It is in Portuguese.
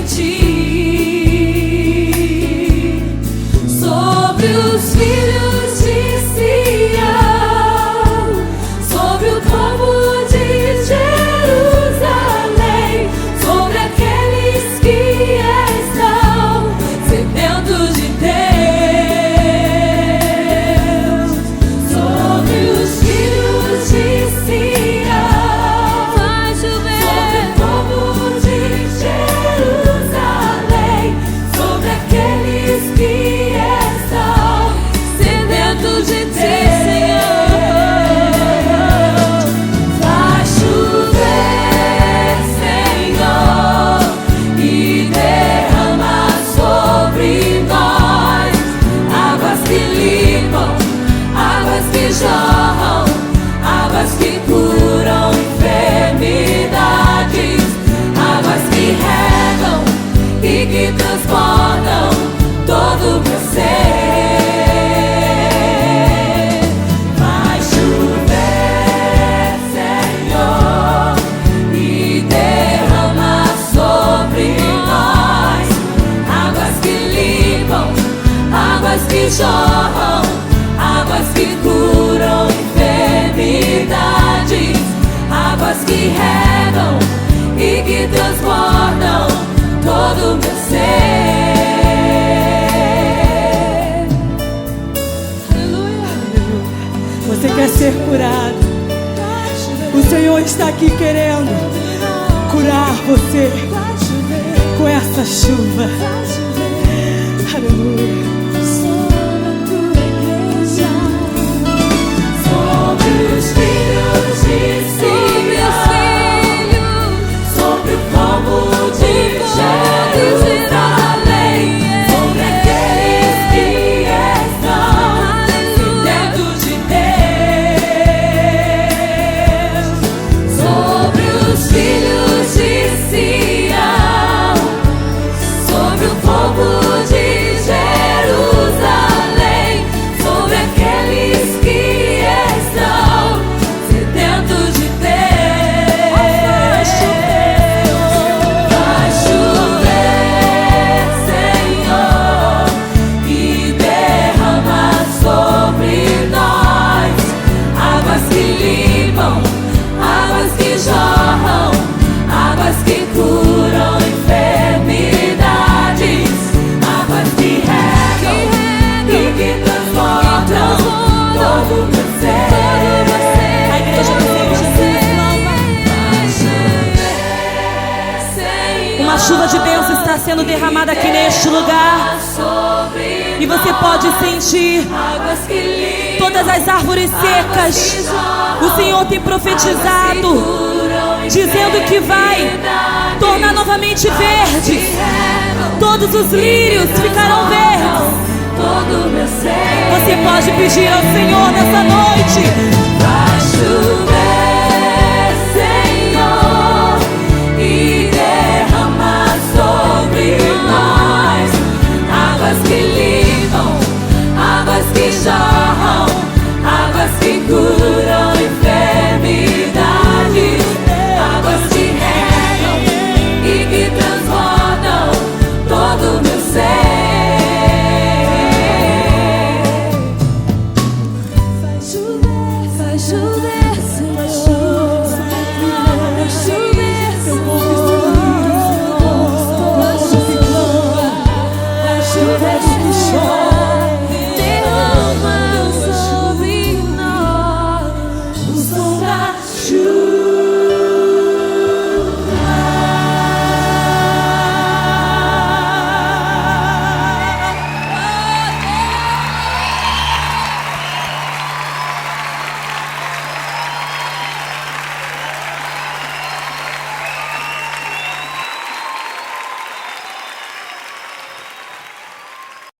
sentir sobre os filhos de Sião, sobre o povo de Jerusalém, sobre aqueles que estão sedentos de Deus, sobre os filhos de Sião, sobre o povo de Jerusalém, sobre aqueles que estão sedentos de Deus. Faz chover, Senhor, e derrama sobre nós águas que limpam, águas que jorram, águas que curam enfermidades, águas que regam e que transportam todo o meu ser. Faz chover, Senhor, e derrama sobre nós águas que limpam, águas que jorram, águas que curam enfermidades, águas que regam e que transportam todo o meu ser. Você quer ser curado? O Senhor está aqui querendo curar você com essa chuva. Aleluia. Sobre os filhos de Sião, sobre o povo de Jerusalém, sobre aqueles que estão sedentos de Deus, sobre os filhos de Sião, sobre o povo de Jerusalém, sobre aqueles que estão sedentos de Deus. Faz chover, Senhor, e derrama sobre nós águas que limpam, águas que jorram, águas que curam enfermidades, águas que regam e que transportam todo o meu ser. A igreja do Senhor Jesus. Uma chuva de bênção está sendo derramada aqui neste lugar. E você pode sentir todas as árvores secas. O Senhor tem profetizado, dizendo que vai tornar novamente verdes. Todos os lírios ficarão verdes. Todo o meu ser. Você pode pedir ao Senhor nessa noite: